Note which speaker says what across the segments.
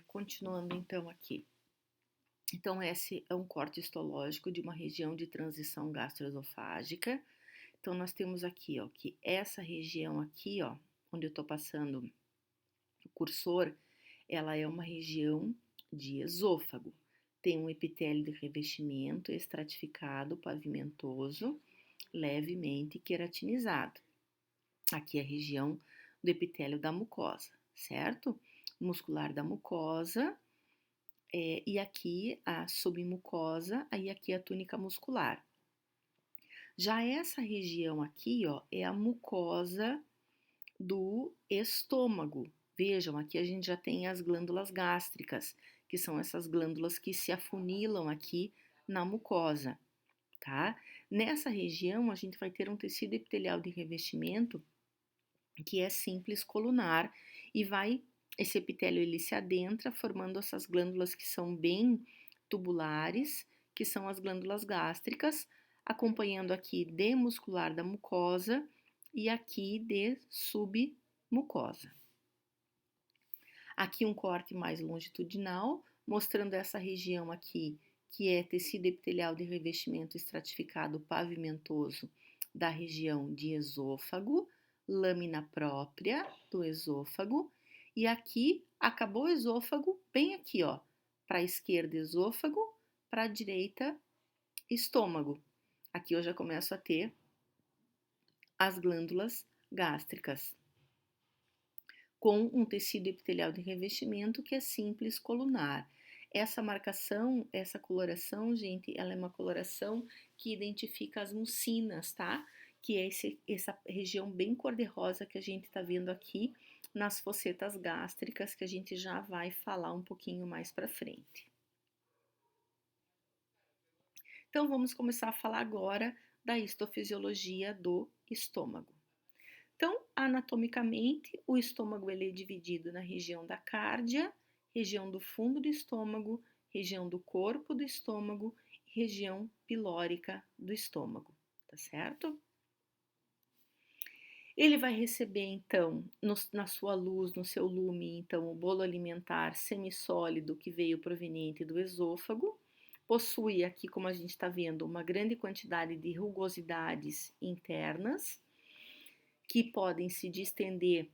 Speaker 1: Continuando então aqui. Então, esse é um corte histológico de uma região de transição gastroesofágica. Então, nós temos aqui, ó, que essa região aqui, ó, onde eu tô passando o cursor, ela é uma região de esôfago. Tem um epitélio de revestimento estratificado, pavimentoso, levemente queratinizado. Aqui é a região do epitélio da mucosa, certo? Muscular da mucosa, e aqui a submucosa, aí aqui a túnica muscular. Já essa região aqui, ó, é a mucosa do estômago. Vejam, aqui a gente já tem as glândulas gástricas, que são essas glândulas que se afunilam aqui na mucosa, tá? Nessa região, a gente vai ter um tecido epitelial de revestimento que é simples colunar e esse epitélio ele se adentra formando essas glândulas que são bem tubulares, que são as glândulas gástricas, acompanhando aqui de muscular da mucosa e aqui de submucosa. Aqui um corte mais longitudinal, mostrando essa região aqui, que é tecido epitelial de revestimento estratificado pavimentoso da região de esôfago, lâmina própria do esôfago, e aqui acabou o esôfago, bem aqui, ó, para a esquerda esôfago, para a direita estômago. Aqui eu já começo a ter as glândulas gástricas, com um tecido epitelial de revestimento que é simples colunar. Essa marcação, essa coloração, gente, ela é uma coloração que identifica as mucinas, tá? Que é essa região bem cor-de-rosa que a gente tá vendo aqui nas fossetas gástricas, que a gente já vai falar um pouquinho mais para frente. Então, vamos começar a falar agora da histofisiologia do estômago. Então, anatomicamente, o estômago ele é dividido na região da cárdia, região do fundo do estômago, região do corpo do estômago e região pilórica do estômago, tá certo? Ele vai receber, então, na sua luz, no seu lume, então, o bolo alimentar semissólido que veio proveniente do esôfago. Possui aqui, como a gente está vendo, uma grande quantidade de rugosidades internas, que podem se distender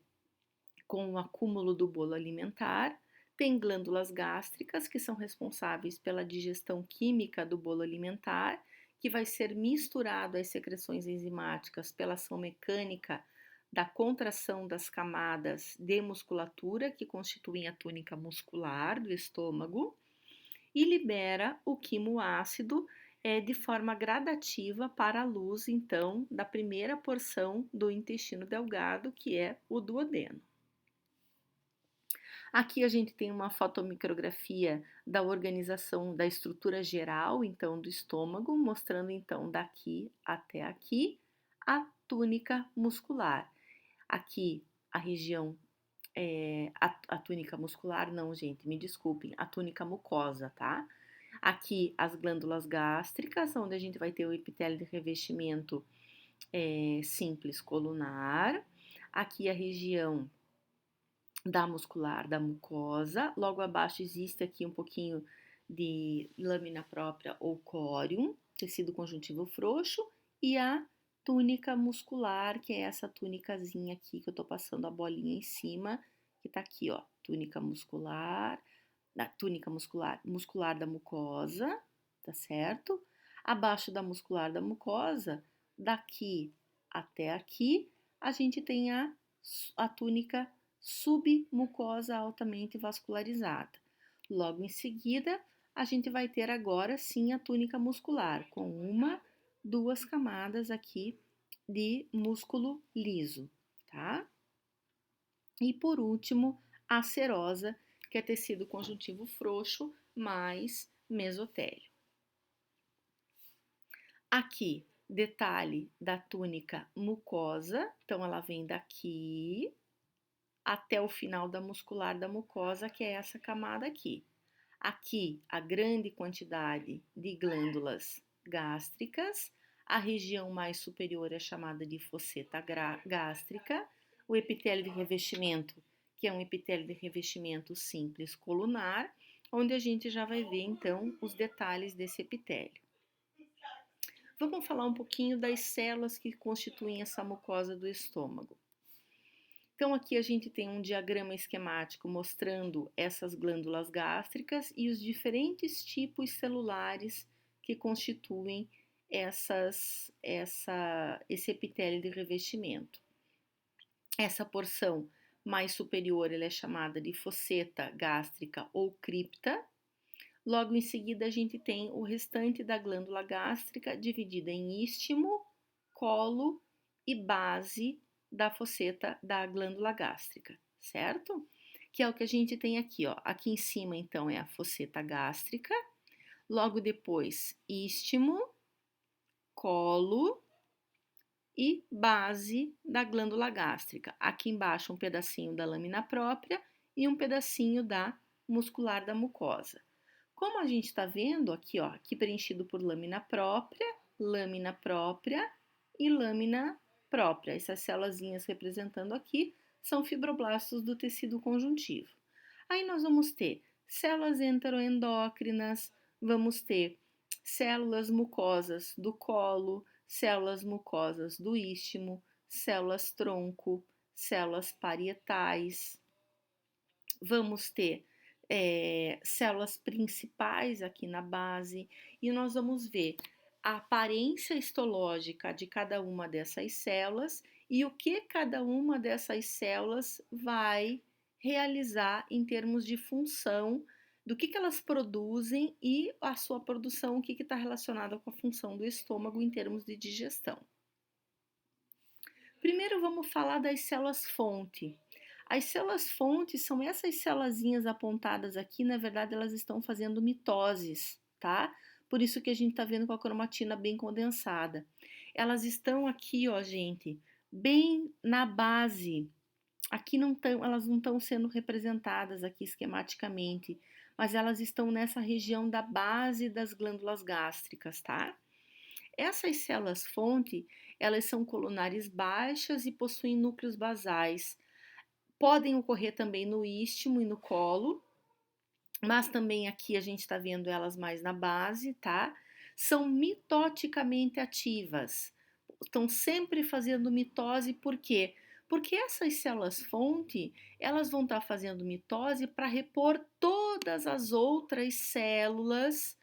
Speaker 1: com o acúmulo do bolo alimentar. Tem glândulas gástricas, que são responsáveis pela digestão química do bolo alimentar, que vai ser misturado às secreções enzimáticas pela ação mecânica da contração das camadas de musculatura que constituem a túnica muscular do estômago e libera o quimoácido de forma gradativa para a luz, então, da primeira porção do intestino delgado, que é o duodeno. Aqui a gente tem uma fotomicrografia da organização da estrutura geral, então, do estômago, mostrando, então, daqui até aqui a túnica muscular. Aqui a região, a túnica muscular, não, gente, me desculpem, a túnica mucosa, tá? Aqui as glândulas gástricas, onde a gente vai ter o epitélio de revestimento simples colunar. Aqui a região da muscular, da mucosa. Logo abaixo existe aqui um pouquinho de lâmina própria ou córium, tecido conjuntivo frouxo, e a túnica muscular, que é essa túnicazinha aqui que eu tô passando a bolinha em cima, que tá aqui, ó, túnica muscular, muscular da mucosa, tá certo? Abaixo da muscular da mucosa, daqui até aqui, a gente tem a túnica submucosa altamente vascularizada. Logo em seguida, a gente vai ter agora sim a túnica muscular, com duas camadas aqui de músculo liso, tá? E por último, a serosa, que é tecido conjuntivo frouxo mais mesotélio. Aqui, detalhe da túnica mucosa, então ela vem daqui até o final da muscular da mucosa, que é essa camada aqui. Aqui, a grande quantidade de glândulas gástricas, a região mais superior é chamada de fosseta gástrica, o epitélio de revestimento, que é um epitélio de revestimento simples colunar, onde a gente já vai ver então os detalhes desse epitélio. Vamos falar um pouquinho das células que constituem essa mucosa do estômago. Então aqui a gente tem um diagrama esquemático mostrando essas glândulas gástricas e os diferentes tipos celulares que constituem esse epitélio de revestimento. Essa porção mais superior ela é chamada de fosseta gástrica ou cripta. Logo em seguida a gente tem o restante da glândula gástrica dividida em istmo, colo e base da fosseta da glândula gástrica, certo? Que é o que a gente tem aqui, ó. Aqui em cima então é a fosseta gástrica, logo depois istmo, colo e base da glândula gástrica. Aqui embaixo um pedacinho da lâmina própria e um pedacinho da muscular da mucosa. Como a gente está vendo aqui, ó, aqui preenchido por lâmina própria e lâmina própria. Essas células representando aqui são fibroblastos do tecido conjuntivo. Aí nós vamos ter células enteroendócrinas, vamos ter células mucosas do colo, células mucosas do istmo, células tronco, células parietais. Vamos ter células principais aqui na base e nós vamos ver a aparência histológica de cada uma dessas células e o que cada uma dessas células vai realizar em termos de função, do que elas produzem e a sua produção, o que está relacionado com a função do estômago em termos de digestão. Primeiro vamos falar das células-fonte. As células-fonte são essas células apontadas aqui, na verdade elas estão fazendo mitoses, tá? Por isso que a gente tá vendo com a cromatina bem condensada. Elas estão aqui, ó, gente, bem na base. Aqui elas não estão sendo representadas aqui esquematicamente, mas elas estão nessa região da base das glândulas gástricas, tá? Essas células-fonte, elas são colunares baixas e possuem núcleos basais. Podem ocorrer também no istmo e no colo, mas também aqui a gente está vendo elas mais na base, tá? São mitoticamente ativas, estão sempre fazendo mitose, por quê? Porque essas células-fonte, elas vão estar fazendo mitose para repor todas as outras células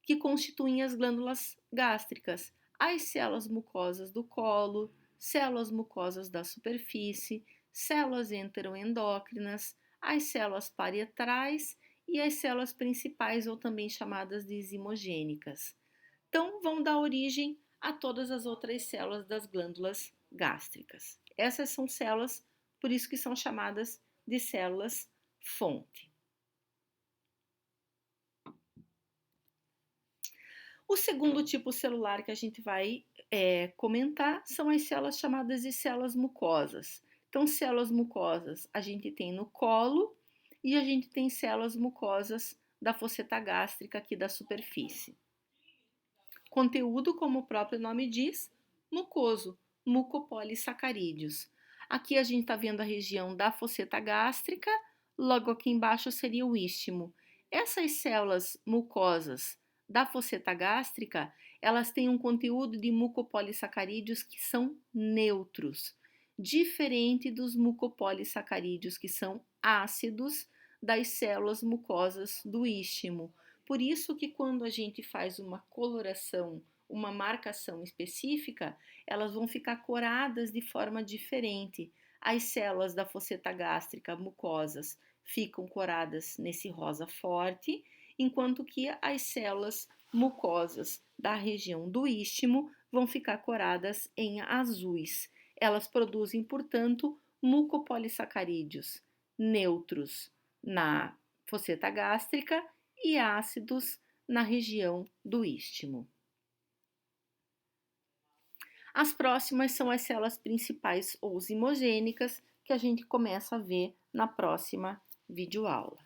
Speaker 1: que constituem as glândulas gástricas, as células mucosas do colo, células mucosas da superfície, células enteroendócrinas, as células parietrais e as células principais, ou também chamadas de zimogênicas. Então, vão dar origem a todas as outras células das glândulas gástricas. Essas são células, por isso que são chamadas de células-fonte. O segundo tipo celular que a gente vai comentar são as células chamadas de células mucosas. Então, células mucosas a gente tem no colo e a gente tem células mucosas da fosseta gástrica aqui da superfície. Conteúdo, como o próprio nome diz, mucoso, mucopolissacarídeos. Aqui a gente está vendo a região da fosseta gástrica, logo aqui embaixo seria o istmo. Essas células mucosas da fosseta gástrica, elas têm um conteúdo de mucopolissacarídeos que são neutros, diferente dos mucopolissacarídeos que são ácidos das células mucosas do istmo. Por isso que quando a gente faz uma coloração, uma marcação específica, elas vão ficar coradas de forma diferente. As células da fosseta gástrica mucosas ficam coradas nesse rosa forte, enquanto que as células mucosas da região do istmo vão ficar coradas em azuis. Elas produzem, portanto, mucopolissacarídeos neutros na fosseta gástrica e ácidos na região do istmo. As próximas são as células principais ou zimogênicas, que a gente começa a ver na próxima videoaula.